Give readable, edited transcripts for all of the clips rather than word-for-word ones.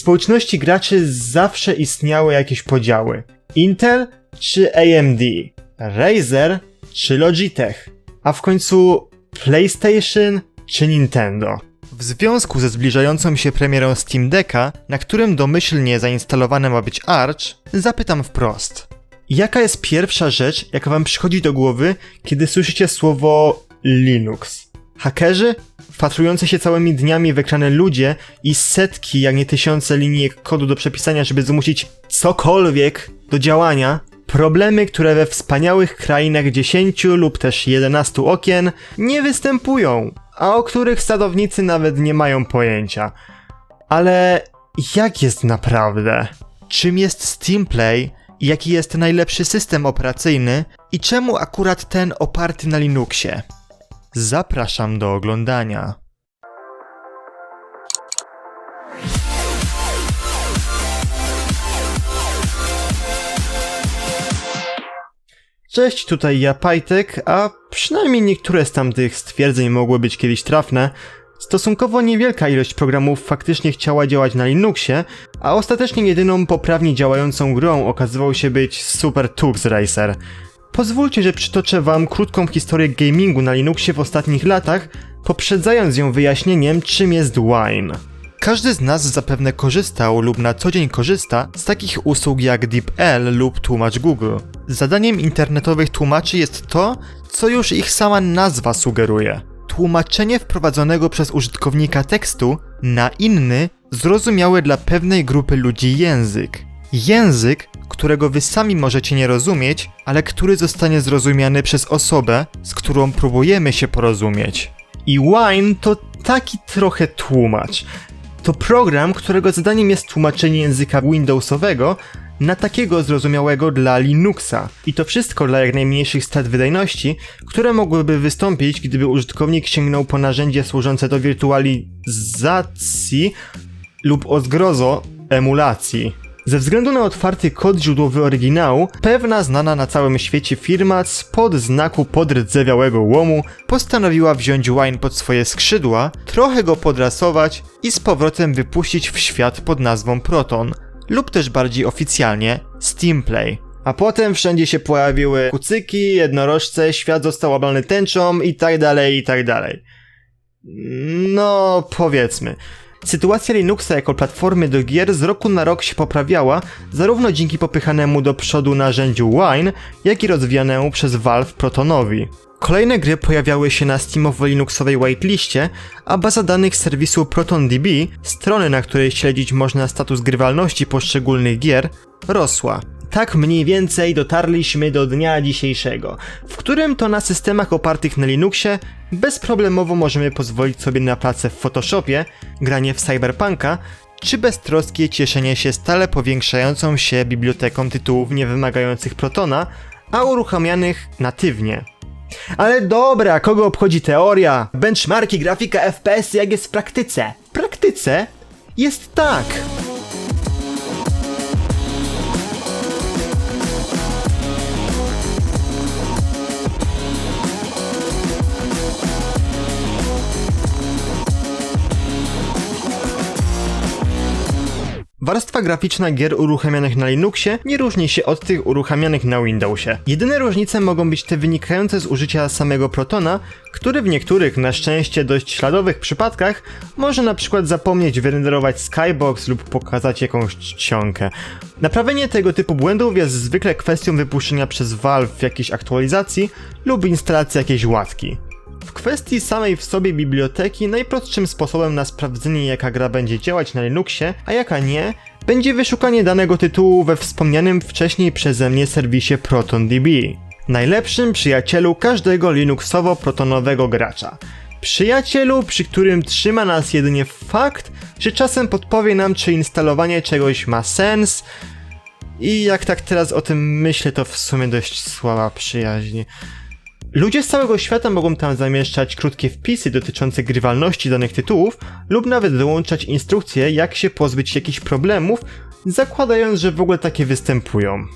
społeczności graczy zawsze istniały jakieś podziały. Intel czy AMD? Razer czy Logitech? A w końcu PlayStation czy Nintendo? W związku ze zbliżającą się premierą Steam Decka, na którym domyślnie zainstalowane ma być Arch, zapytam wprost. Jaka jest pierwsza rzecz, jaka wam przychodzi do głowy, kiedy słyszycie słowo Linux? Hakerzy? Wpatrujący się całymi dniami w ekrany ludzie i setki, jak nie tysiące linijek kodu do przepisania, żeby zmusić cokolwiek do działania? Problemy, które we wspaniałych krainach 10 lub też 11 okien nie występują, a o których sadownicy nawet nie mają pojęcia. Ale jak jest naprawdę? Czym jest Steam Play? Jaki jest najlepszy system operacyjny? I czemu akurat ten oparty na Linuxie? Zapraszam do oglądania. Cześć, tutaj ja Pajtek, a przynajmniej niektóre z tamtych stwierdzeń mogły być kiedyś trafne. Stosunkowo niewielka ilość programów faktycznie chciała działać na Linuxie, a ostatecznie jedyną poprawnie działającą grą okazywał się być Super Tux Racer. Pozwólcie, że przytoczę wam krótką historię gamingu na Linuxie w ostatnich latach, poprzedzając ją wyjaśnieniem, czym jest Wine. Każdy z nas zapewne korzystał lub na co dzień korzysta z takich usług jak DeepL lub Tłumacz Google. Zadaniem internetowych tłumaczy jest to, co już ich sama nazwa sugeruje. Tłumaczenie wprowadzonego przez użytkownika tekstu na inny, zrozumiały dla pewnej grupy ludzi język. Język, którego wy sami możecie nie rozumieć, ale który zostanie zrozumiany przez osobę, z którą próbujemy się porozumieć. I Wine to taki trochę tłumacz. To program, którego zadaniem jest tłumaczenie języka Windowsowego na takiego zrozumiałego dla Linuxa. I to wszystko dla jak najmniejszych strat wydajności, które mogłyby wystąpić, gdyby użytkownik sięgnął po narzędzie służące do wirtualizacji lub o zgrozo emulacji. Ze względu na otwarty kod źródłowy oryginału, pewna znana na całym świecie firma spod znaku podrdzewiałego łomu postanowiła wziąć Wine pod swoje skrzydła, trochę go podrasować i z powrotem wypuścić w świat pod nazwą Proton, lub też bardziej oficjalnie Steam Play. A potem wszędzie się pojawiły kucyki, jednorożce, świat został obalony tęczą i tak dalej, i tak dalej. No, powiedzmy. Sytuacja Linuxa jako platformy do gier z roku na rok się poprawiała, zarówno dzięki popychanemu do przodu narzędziu Wine, jak i rozwijanemu przez Valve Protonowi. Kolejne gry pojawiały się na steamowo-linuxowej whiteliście, a baza danych serwisu ProtonDB, strony na której śledzić można status grywalności poszczególnych gier, rosła. Tak mniej więcej dotarliśmy do dnia dzisiejszego, w którym to na systemach opartych na Linuxie bezproblemowo możemy pozwolić sobie na pracę w Photoshopie, granie w Cyberpunka, czy beztroskie cieszenie się stale powiększającą się biblioteką tytułów niewymagających Protona, a uruchamianych natywnie. Ale dobra, kogo obchodzi teoria? Benchmarki, grafika, FPS, jak jest w praktyce? W praktyce jest tak! Warstwa graficzna gier uruchamianych na Linuxie nie różni się od tych uruchamianych na Windowsie. Jedyne różnice mogą być te wynikające z użycia samego Protona, który w niektórych, na szczęście dość śladowych przypadkach może na przykład zapomnieć wyrenderować skybox lub pokazać jakąś czcionkę. Naprawienie tego typu błędów jest zwykle kwestią wypuszczenia przez Valve jakiejś aktualizacji lub instalacji jakiejś łatki. W kwestii samej w sobie biblioteki najprostszym sposobem na sprawdzenie, jaka gra będzie działać na Linuxie, a jaka nie, będzie wyszukanie danego tytułu we wspomnianym wcześniej przeze mnie serwisie ProtonDB. Najlepszym przyjacielu każdego linuxowo-protonowego gracza. Przyjacielu, przy którym trzyma nas jedynie fakt, że czasem podpowie nam, czy instalowanie czegoś ma sens. I jak tak teraz o tym myślę, to w sumie dość słaba przyjaźń. Ludzie z całego świata mogą tam zamieszczać krótkie wpisy dotyczące grywalności danych tytułów lub nawet dołączać instrukcje, jak się pozbyć jakichś problemów, zakładając, że w ogóle takie występują.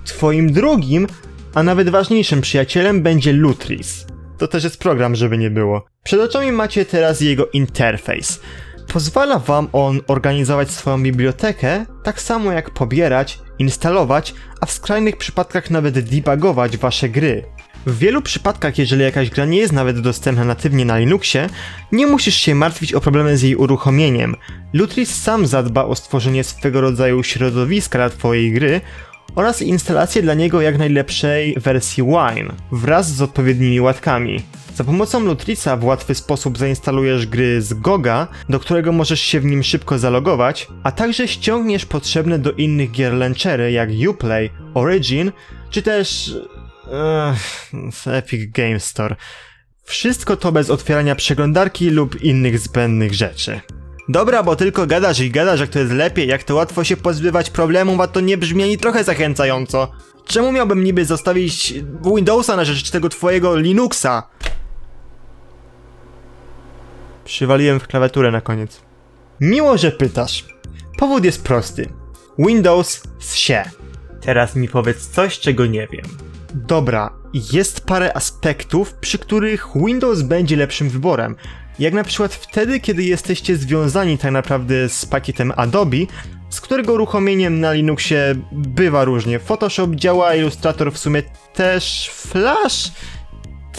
Twoim drugim, a nawet ważniejszym przyjacielem będzie Lutris. To też jest program, żeby nie było. Przed oczami macie teraz jego interfejs. Pozwala wam on organizować swoją bibliotekę, tak samo jak pobierać, instalować, a w skrajnych przypadkach nawet debugować wasze gry. W wielu przypadkach, jeżeli jakaś gra nie jest nawet dostępna natywnie na Linuxie, nie musisz się martwić o problemy z jej uruchomieniem. Lutris sam zadba o stworzenie swego rodzaju środowiska dla twojej gry oraz instalację dla niego jak najlepszej wersji Wine, wraz z odpowiednimi łatkami. Za pomocą Lutrisa w łatwy sposób zainstalujesz gry z GOGa, do którego możesz się w nim szybko zalogować, a także ściągniesz potrzebne do innych gier launchery jak Uplay, Origin, czy też Epic Games Store. Wszystko to bez otwierania przeglądarki lub innych zbędnych rzeczy. Dobra, bo tylko gadasz i gadasz, jak to jest lepiej, jak to łatwo się pozbywać problemów, a to nie brzmi ani trochę zachęcająco. Czemu miałbym niby zostawić Windowsa na rzecz tego twojego Linuxa? Przywaliłem w klawiaturę na koniec. Miło, że pytasz. Powód jest prosty. Windows zsie. Teraz mi powiedz coś, czego nie wiem. Dobra, jest parę aspektów, przy których Windows będzie lepszym wyborem. Jak na przykład wtedy, kiedy jesteście związani tak naprawdę z pakietem Adobe, z którego uruchomieniem na Linuxie bywa różnie. Photoshop działa, Illustrator w sumie też, Flash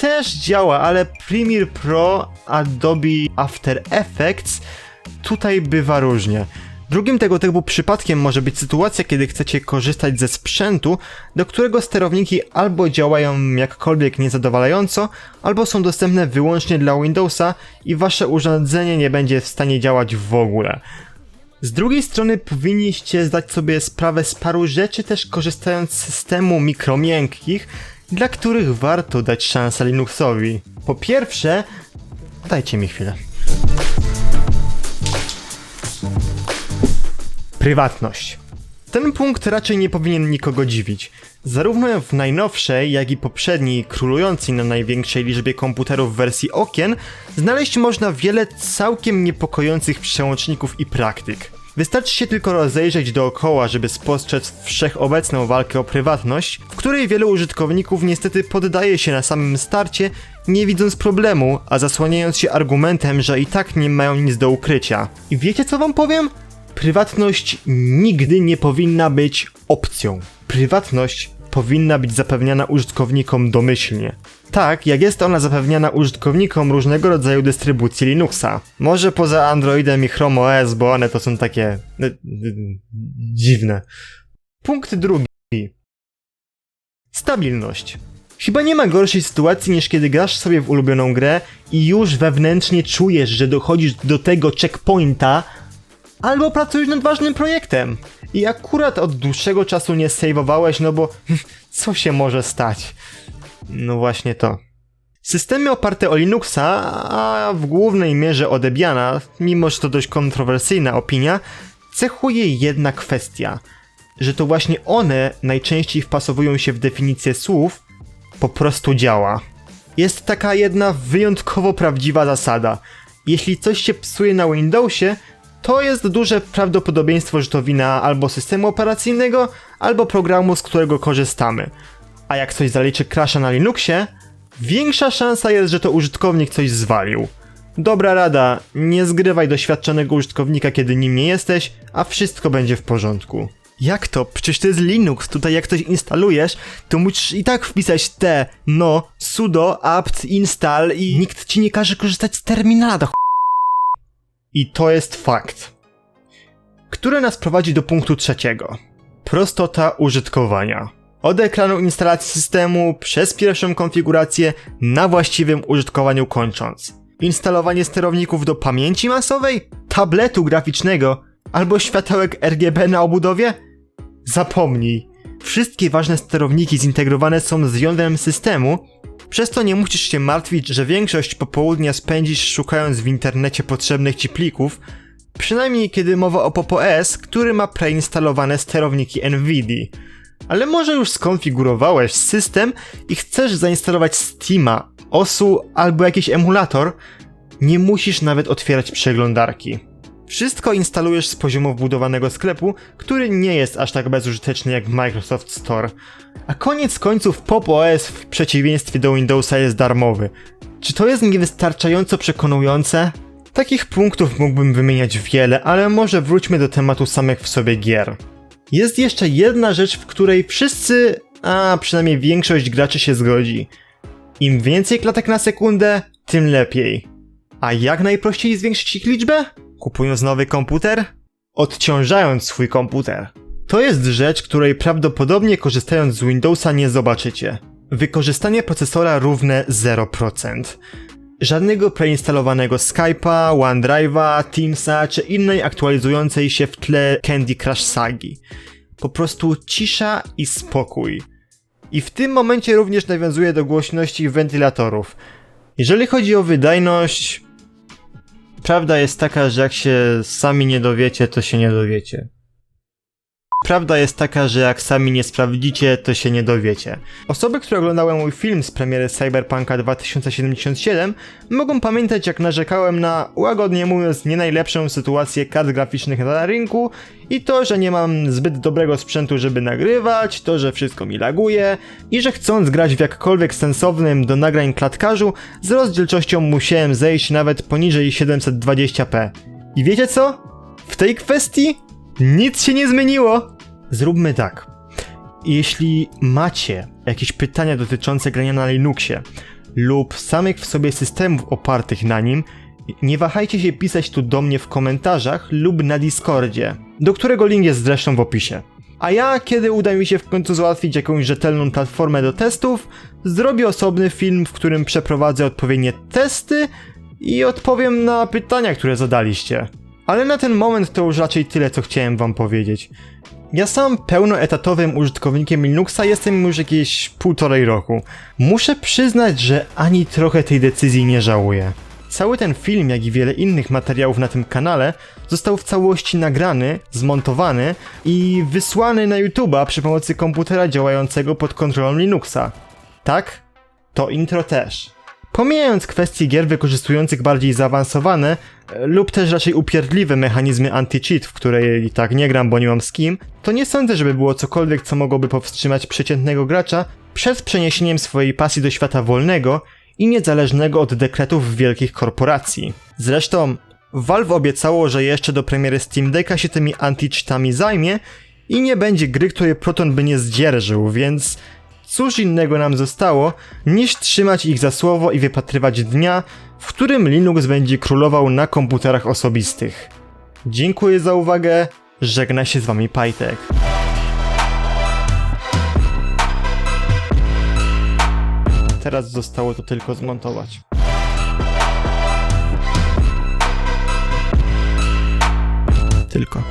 też działa, ale Premiere Pro, Adobe After Effects tutaj bywa różnie. Drugim tego typu przypadkiem może być sytuacja, kiedy chcecie korzystać ze sprzętu, do którego sterowniki albo działają jakkolwiek niezadowalająco, albo są dostępne wyłącznie dla Windowsa i wasze urządzenie nie będzie w stanie działać w ogóle. Z drugiej strony powinniście zdać sobie sprawę z paru rzeczy, też korzystając z systemu mikromiękkich, dla których warto dać szansę Linuxowi. Po pierwsze, dajcie mi chwilę. Prywatność. Ten punkt raczej nie powinien nikogo dziwić. Zarówno w najnowszej, jak i poprzedniej, królującej na największej liczbie komputerów wersji okien, znaleźć można wiele całkiem niepokojących przełączników i praktyk. Wystarczy się tylko rozejrzeć dookoła, żeby spostrzec wszechobecną walkę o prywatność, w której wielu użytkowników niestety poddaje się na samym starcie, nie widząc problemu, a zasłaniając się argumentem, że i tak nie mają nic do ukrycia. I wiecie co wam powiem? Prywatność nigdy nie powinna być opcją. Prywatność powinna być zapewniana użytkownikom domyślnie. Tak, jak jest ona zapewniana użytkownikom różnego rodzaju dystrybucji Linuxa. Może poza Androidem i Chrome OS, bo one to są takie... dziwne. Punkt drugi. Stabilność. Chyba nie ma gorszej sytuacji niż kiedy grasz sobie w ulubioną grę i już wewnętrznie czujesz, że dochodzisz do tego checkpointa, albo pracujesz nad ważnym projektem i akurat od dłuższego czasu nie save'owałeś, no bo co się może stać? No właśnie to. Systemy oparte o Linuxa, a w głównej mierze o Debiana, mimo że to dość kontrowersyjna opinia, cechuje jedna kwestia, że to właśnie one najczęściej wpasowują się w definicję słów po prostu działa. Jest taka jedna wyjątkowo prawdziwa zasada. Jeśli coś się psuje na Windowsie, to jest duże prawdopodobieństwo, że to wina albo systemu operacyjnego, albo programu, z którego korzystamy. A jak coś zaliczy crasha na Linuxie, większa szansa jest, że to użytkownik coś zwalił. Dobra rada, nie zgrywaj doświadczonego użytkownika, kiedy nim nie jesteś, a wszystko będzie w porządku. Jak to? Przecież to jest Linux, tutaj jak coś instalujesz, to musisz i tak wpisać sudo apt install i nikt ci nie każe korzystać z terminala do I to jest fakt, który nas prowadzi do punktu trzeciego. Prostota użytkowania. Od ekranu instalacji systemu, przez pierwszą konfigurację, na właściwym użytkowaniu kończąc. Instalowanie sterowników do pamięci masowej, tabletu graficznego albo światełek RGB na obudowie? Zapomnij. Wszystkie ważne sterowniki zintegrowane są z jądrem systemu, przez to nie musisz się martwić, że większość popołudnia spędzisz szukając w internecie potrzebnych ci plików, przynajmniej kiedy mowa o Pop! OS, który ma preinstalowane sterowniki NVIDIA. Ale może już skonfigurowałeś system i chcesz zainstalować Steama, OSU albo jakiś emulator, nie musisz nawet otwierać przeglądarki. Wszystko instalujesz z poziomu wbudowanego sklepu, który nie jest aż tak bezużyteczny jak Microsoft Store. A koniec końców Pop! OS w przeciwieństwie do Windowsa jest darmowy. Czy to jest niewystarczająco przekonujące? Takich punktów mógłbym wymieniać wiele, ale może wróćmy do tematu samych w sobie gier. Jest jeszcze jedna rzecz, w której wszyscy, a przynajmniej większość graczy się zgodzi. Im więcej klatek na sekundę, tym lepiej. A jak najprościej zwiększyć ich liczbę? Kupując nowy komputer? Odciążając swój komputer. To jest rzecz, której prawdopodobnie korzystając z Windowsa nie zobaczycie. Wykorzystanie procesora równe 0%. Żadnego preinstalowanego Skype'a, OneDrive'a, Teamsa czy innej aktualizującej się w tle Candy Crush sagi. Po prostu cisza i spokój. I w tym momencie również nawiązuje do głośności wentylatorów. Jeżeli chodzi o wydajność, prawda jest taka, że jak się sami nie dowiecie, to się nie dowiecie. Prawda jest taka, że jak sami nie sprawdzicie, to się nie dowiecie. Osoby, które oglądały mój film z premiery Cyberpunka 2077 mogą pamiętać, jak narzekałem na, łagodnie mówiąc, nie najlepszą sytuację kart graficznych na rynku i to, że nie mam zbyt dobrego sprzętu, żeby nagrywać, to, że wszystko mi laguje i że chcąc grać w jakkolwiek sensownym do nagrań klatkarzu, z rozdzielczością musiałem zejść nawet poniżej 720p. I wiecie co? W tej kwestii nic się nie zmieniło! Zróbmy tak. Jeśli macie jakieś pytania dotyczące grania na Linuxie lub samych w sobie systemów opartych na nim, nie wahajcie się pisać tu do mnie w komentarzach lub na Discordzie, do którego link jest zresztą w opisie. A ja, kiedy uda mi się w końcu załatwić jakąś rzetelną platformę do testów, zrobię osobny film, w którym przeprowadzę odpowiednie testy i odpowiem na pytania, które zadaliście. Ale na ten moment to już raczej tyle, co chciałem wam powiedzieć. Ja sam pełnoetatowym użytkownikiem Linuxa jestem już jakieś 1,5 roku. Muszę przyznać, że ani trochę tej decyzji nie żałuję. Cały ten film, jak i wiele innych materiałów na tym kanale został w całości nagrany, zmontowany i wysłany na YouTube'a przy pomocy komputera działającego pod kontrolą Linuxa. Tak? To intro też. Pomijając kwestie gier wykorzystujących bardziej zaawansowane lub też raczej upierdliwe mechanizmy anti-cheat, w które i tak nie gram, bo nie mam z kim, to nie sądzę, żeby było cokolwiek, co mogłoby powstrzymać przeciętnego gracza przed przeniesieniem swojej pasji do świata wolnego i niezależnego od dekretów wielkich korporacji. Zresztą Valve obiecało, że jeszcze do premiery Steam Decka się tymi anti-cheatami zajmie i nie będzie gry, której Proton by nie zdzierżył, więc cóż innego nam zostało, niż trzymać ich za słowo i wypatrywać dnia, w którym Linux będzie królował na komputerach osobistych. Dziękuję za uwagę, żegna się z wami Pajtek. Teraz zostało to tylko zmontować. Tylko.